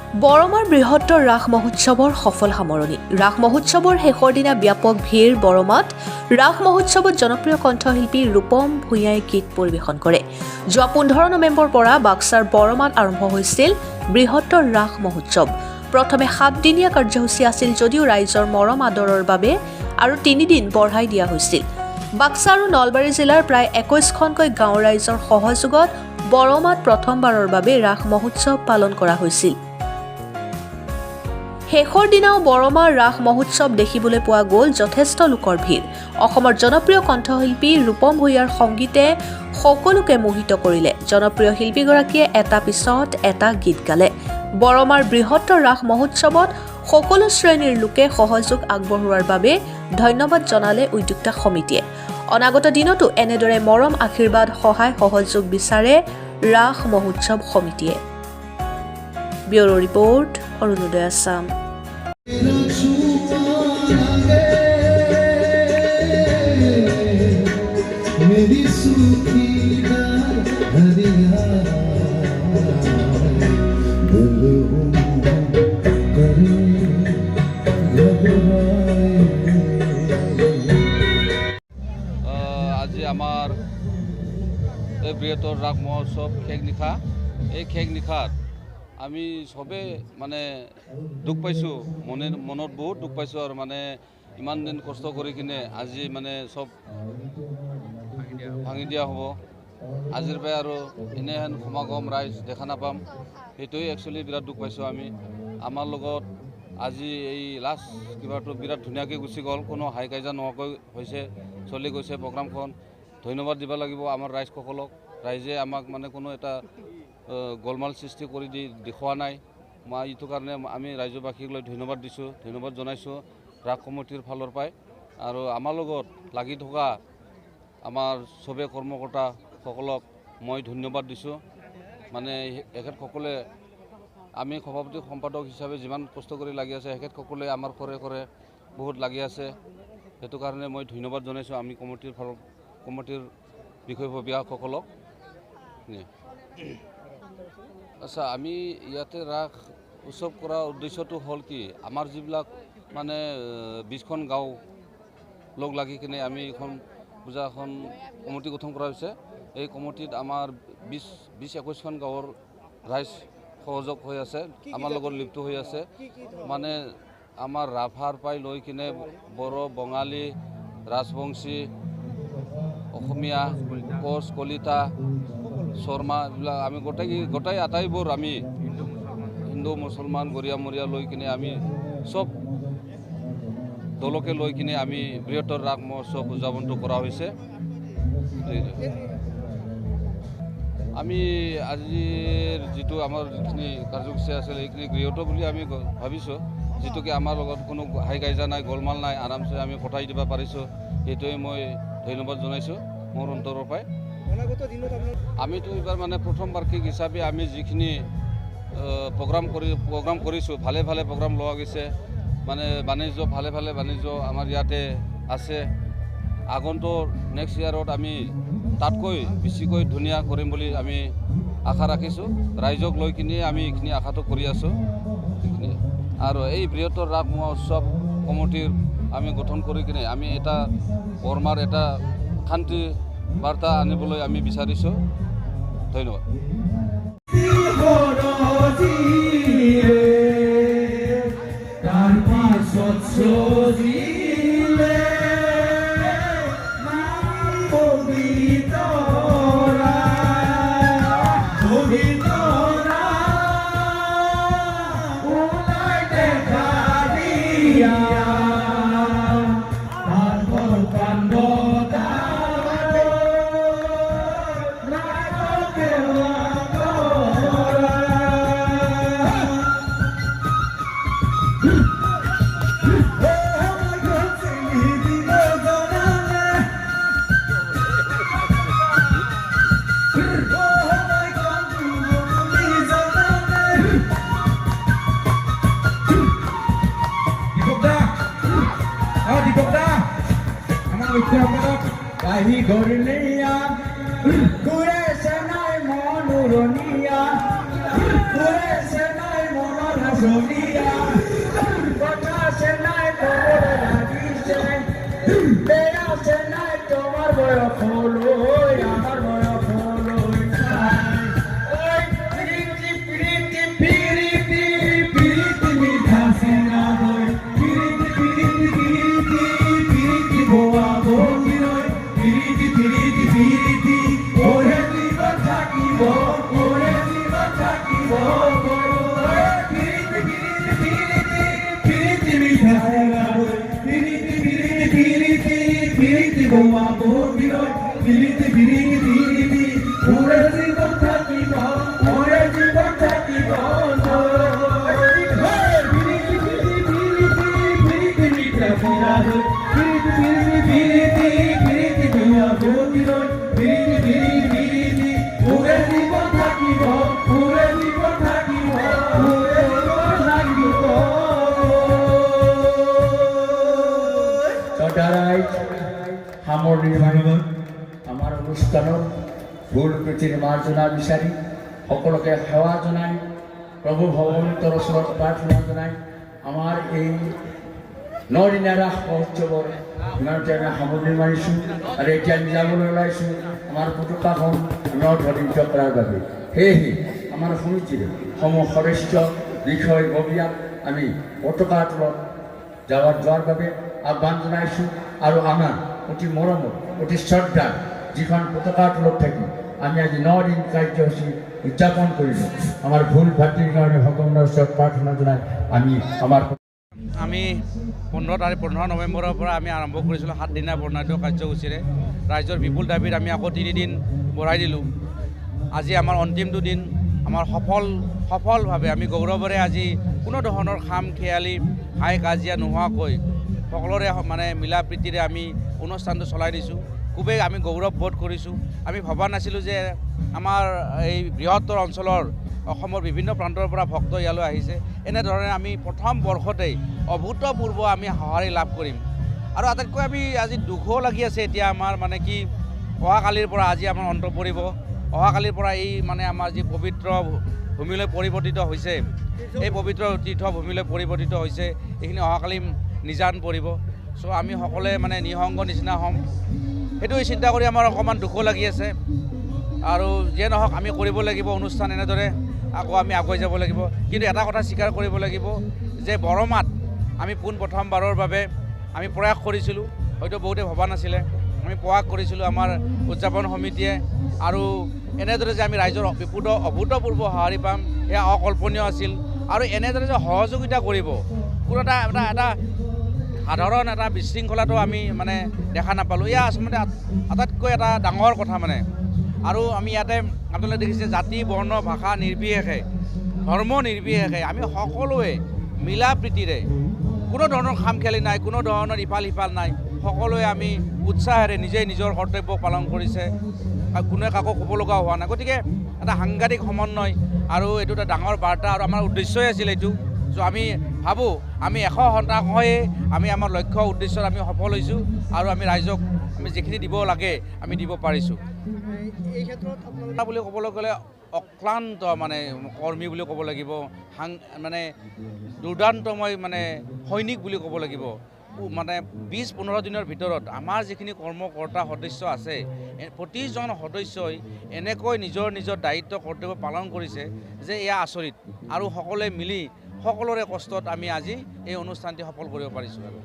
বৰমাৰ বৃহত্তৰ ৰাস মহোৎসৱৰ সফল সামৰণি। ৰাস মহোৎসৱৰ শেষৰ দিনা ব্যাপক ভিৰ বৰমাত। ৰাস মহোৎসৱত জনপ্ৰিয় কণ্ঠশিল্পী ৰূপম ভূঞাই গীত পৰিৱেশন কৰে। যোৱা 15 নৱেম্বৰৰ পৰা বাক্সাৰ বৰমাত আৰম্ভ হৈছিল বৃহত্তৰ ৰাস মহোৎসৱ। প্ৰথমে 7 দিনীয়া কাৰ্যসূচী আছিল যদিও ৰাইজৰ মৰম আদৰৰ বাবে আৰু 3 দিন বঢ়াই দিয়া হৈছিল। বাক্সা আৰু নলবাৰী জিলাৰ প্ৰায় 21খনকৈ গাঁৱৰ ৰাইজৰ সহযোগত বৰমাত প্ৰথমবাৰৰ বাবে ৰাস মহোৎসৱ পালন কৰা হৈছিল। শেষৰ দিনাও বৰমাৰ ৰাস মহোৎসৱ দেখিবলৈ পোৱা গ'ল যথেষ্ট লোকৰ ভিৰ। অসমৰ জনপ্ৰিয় কণ্ঠশিল্পী ৰূপম ভূঞাৰ সংগীতে সকলোকে মোহিত কৰিলে। জনপ্ৰিয় শিল্পীগৰাকীয়ে এটা পিছত এটা গীত গালে। বৰমাৰ বৃহত্তৰ ৰাস মহোৎসৱত সকলো শ্ৰেণীৰ লোকে সহযোগ আগবঢ়োৱাৰ বাবে ধন্যবাদ জনালে উদ্যোক্তা সমিতিয়ে। অনাগত দিনতো এনেদৰে মৰম আশীৰ্বাদ সহায় সহযোগ বিচাৰে ৰাস মহোৎসৱ সমিতিয়ে। Bureau report, Arunoday Assam. আজি আমাৰ এই বৃহত্তৰ ৰাস মহোৎসৱ শেষ নিশা। এই শেষ নিশাত আমি সবে মানে দুখ পাইছোঁ, মনত বহুত দুখ পাইছোঁ আৰু মানে ইমান দিন কষ্ট কৰি কিনে আজি মানে চব ভাঙি দিয়া হ'ব। আজিৰ পৰাই আৰু এনেহেন সমাগম ৰাইজ দেখা নাপাম, সেইটোৱে একচুৱেলি বিৰাট দুখ পাইছোঁ আমি। আমাৰ লগত আজি এই লাষ্ট কিবাটো বিৰাট ধুনীয়াকৈ গুচি গ'ল, কোনো হাই কাজিয়া নোহোৱাকৈ হৈছে, চলি গৈছে প্ৰগ্ৰামখন। ধন্যবাদ দিব লাগিব আমাৰ ৰাইজসকলক। ৰাইজে আমাক মানে কোনো এটা গোলমাল সৃষ্টি কৰি দেখুওৱা নাই। মই এইটো কাৰণে আমি ৰাজ্যবাসীক লৈ ধন্যবাদ দিছোঁ, ধন্যবাদ জনাইছোঁ ৰাস কমিটিৰ ফালৰ পৰাই। আৰু আমাৰ লগত লাগি থকা আমাৰ চবে কৰ্মকৰ্তাসকলক মই ধন্যবাদ দিছোঁ। মানে এখেতসকলে আমি সভাপতি সম্পাদক হিচাপে যিমান কষ্ট কৰি লাগি আছে, এখেতসকলে আমাৰ ঘৰে ঘৰে বহুত লাগি আছে। সেইটো কাৰণে মই ধন্যবাদ জনাইছোঁ আমি কমিটিৰ বিষয়ববীয়াসকলক। আচ্ছা, আমি ইয়াতে ৰাস উৎসৱ কৰাৰ উদ্দেশ্যটো হ'ল কি, আমাৰ যিবিলাক মানে 20খন গাঁও লগ লাগি কিনে আমি এখন পূজাখন কমিটি গঠন কৰা হৈছে। এই কমিটিত আমাৰ 20-21খন গাঁৱৰ ৰাইজ সহযোগ হৈ আছে, আমাৰ লগত লিপ্ত হৈ আছে। মানে আমাৰ ৰাভাৰ পৰাই লৈ কিনে বড়ো, বঙালী, ৰাজবংশী, অসমীয়া, কোচ, কলিতা, শৰ্মা, এইবিলাক আমি গোটেই আটাইবোৰ আমি হিন্দু, মুছলমান, গৰীয়া মৰীয়া লৈ কিনে আমি চব দলকে লৈ কিনে আমি বৃহত্তৰ ৰাস মহোৎসৱ উদযাপনটো কৰা হৈছে। আমি আজিৰ যিটো আমাৰ যিখিনি কাৰ্যসূচী আছিল এইখিনি গৃহীত বুলি আমি ভাবিছোঁ, যিটোকে আমাৰ লগত কোনো হাই কাজিয়া নাই, গোলমাল নাই, আৰামছে আমি কটাই দিব পাৰিছোঁ। সেইটোৱে মই ধন্যবাদ জনাইছোঁ মোৰ অন্তৰৰ পৰাই। আমিতো এইবাৰ মানে প্ৰথম বাৰ্ষিক হিচাপে আমি যিখিনি প্ৰগ্ৰাম কৰিছোঁ, ভালে ভালে প্ৰগ্ৰাম লোৱা গৈছে। মানে বাণিজ্য ভালে বাণিজ্য আমাৰ ইয়াতে আছে। আগন্তুক নেক্সট ইয়াৰত আমি তাতকৈ বেছিকৈ ধুনীয়া কৰিম বুলি আমি আশা ৰাখিছোঁ। ৰাইজক লৈ কিনে আমি এইখিনি আশাটো কৰি আছোঁ। আৰু এই বৃহত্তৰ ৰাস মহোৎসৱ কমিটিৰ আমি গঠন কৰি কিনে আমি এটা বৰমাৰ এটা শান্তি বাৰ্তা আনিবলৈ আমি বিচাৰিছোঁ। ধন্যবাদ। Ahi gorniya, kure senai monuroniya, kure senai monor শুনিয়া কথা সে নাই খবর লাগিছে বেয়া সে নাই তোমার বয়স হলো আমার বয়স হলো ওই প্রীতি প্রীতি প্রীতি প্রীতি মিঠা সেনা হয় প্রীতি প্রীতি প্রীতি প্রীতি বোয়া বলি হয় প্রীতি প্রীতি প্রীতি ওরে জীবন থাকিব ওরে জীবন থাকিব প্রীতি প্রীতি প্রীতি মিঠা সেনা হয় প্রীতি প্রীতি প্রীতি প্রীতি বোয়া বলি হয় প্রীতি প্রীতি প্রীতি ওরে জীবন থাকিব ওরে জীবন থাকিব সামৰণিৰ মানৱত আমাৰ অনুষ্ঠানত ভুল প্ৰীতিৰ মাৰ্জনা বিচাৰি সকলোকে সেৱা জনাই প্ৰভু ভগৱন্তৰ ওচৰত প্ৰাৰ্থনা জনাই আমাৰ এই 9 দিনীয়া ৰাস মহোৎসৱৰ ইমানতে আমি সামৰণি মাৰিছোঁ আৰু এতিয়া আমি যাবলৈ ওলাইছোঁ আমাৰ পতাকাখন ধ্বনিত কৰাৰ বাবে সেয়েহে আমাৰ সমিতিৰ সমূহ সদস্য বিষয়ববীয়াক আমি পতাকা তলত যোৱাৰ বাবে আহ্বান জনাইছোঁ আৰু আমাৰ অতি মৰমৰ অতি শ্ৰদ্ধা যিখন পতাকা তলত থাকি আমি আজি 9 দিন কাৰ্যসূচী উদযাপন কৰিলোঁ আমাৰ ভুল ভাতৃৰ কাৰণে ভগৱানৰ ওচৰত প্ৰাৰ্থনা জনাই আমি 15 নৱেম্বৰৰ পৰা আমি আৰম্ভ কৰিছিলোঁ 7 দিনীয়া বৰ্ণাঢ্য কাৰ্যসূচীৰে ৰাইজৰ বিপুল দাবীত আমি আকৌ 3 দিন বঢ়াই দিলোঁ আজি আমাৰ অন্তিম দুদিন আমাৰ সফলভাৱে আমি গৌৰৱেৰে আজি কোনো ধৰণৰ খাম খেয়ালি হাই কাজিয়া নোহোৱাকৈ সকলোৰে মানে মিলা প্ৰীতিৰে আমি অনুষ্ঠানটো চলাই দিছোঁ খুবেই আমি গৌৰৱ বোধ কৰিছোঁ আমি ভবা নাছিলোঁ যে আমাৰ এই বৃহত্তৰ অঞ্চলৰ অসমৰ বিভিন্ন প্ৰান্তৰ পৰা ভক্ত ইয়ালৈ আহিছে এনেধৰণে আমি প্ৰথম বৰ্ষতেই অভূতপূৰ্ব আমি সঁহাৰি লাভ কৰিম আৰু আটাইতকৈ আমি আজি দুখো লাগি আছে এতিয়া আমাৰ মানে কি অহাকালিৰ পৰা আজি আমাৰ অন্ত পৰিব অহাকালিৰ পৰা এই মানে আমাৰ যি পবিত্ৰ ভূমিলৈ পৰিৱৰ্তিত হৈছে এই পবিত্ৰ তীৰ্থভূমিলৈ পৰিৱৰ্তিত হৈছে এইখিনি অহাকালি নিজান পৰিব চ' আমি সকলোৱে মানে নিঃসংগ নিচিনা হ'ম সেইটো চিন্তা কৰি আমাৰ অকণমান দুখো লাগি আছে আৰু যিয়ে নহওক আমি কৰিব লাগিব অনুষ্ঠান এনেদৰে আকৌ আমি আগুৱাই যাব লাগিব কিন্তু এটা কথা স্বীকাৰ কৰিব লাগিব যে বৰমাত আমি প্ৰথমবাৰৰ বাবে আমি প্ৰয়াস কৰিছিলোঁ হয়তো বহুতে ভবা নাছিলে আমি প্ৰয়াস কৰিছিলোঁ আমাৰ উদযাপন সমিতিয়ে আৰু এনেদৰে যে আমি ৰাইজৰ অভূতপূৰ্ব সঁহাৰি পাম এয়া অকল্পনীয় আছিল আৰু এনেদৰে যে সহযোগিতা কৰিব কোনো এটা সাধাৰণ এটা বিশৃংখলাটো আমি মানে দেখা নাপালোঁ এয়া আচলতে আটাইতকৈ এটা ডাঙৰ কথা মানে আৰু আমি ইয়াতে আপোনালোকে দেখিছে জাতি বৰ্ণ ভাষা নিৰ্বিশেষে ধৰ্ম নিৰ্বিশেষে আমি সকলোৱে মিলা প্ৰীতিৰে কোনো ধৰণৰ খাম খেলি নাই কোনো ধৰণৰ ইফাল সিফাল নাই সকলোৱে আমি উৎসাহেৰে নিজেই নিজৰ কৰ্তব্য পালন কৰিছে কোনোৱে কাকো ক'ব লগা হোৱা নাই গতিকে এটা সাংঘাতিক সমন্বয় আৰু এইটো এটা ডাঙৰ বাৰ্তা আৰু আমাৰ উদ্দেশ্যই আছিল এইটো চ' আমি ভাবোঁ আমি 100% আমি আমাৰ লক্ষ্য উদ্দেশ্যত আমি সফল হৈছোঁ আৰু আমি ৰাইজক আমি যিখিনি দিব লাগে আমি দিব পাৰিছোঁ এই ক্ষেত্ৰত আপোনালোকে বুলি ক'বলৈ গ'লে অক্লান্ত মানে কৰ্মী বুলি ক'ব লাগিব মানে দুৰ্দান্তময় মানে সৈনিক বুলি ক'ব লাগিব মানে 20-15 দিনৰ ভিতৰত আমাৰ যিখিনি কৰ্মকৰ্তা সদস্য আছে প্ৰতিজন সদস্যই এনেকৈ নিজৰ দায়িত্ব কৰ্তব্য পালন কৰিছে যে এয়া আচৰিত আৰু সকলোৱে মিলি সকলোৰে কষ্টত আমি আজি এই অনুষ্ঠানটি সফল কৰিব পাৰিছোঁ আৰু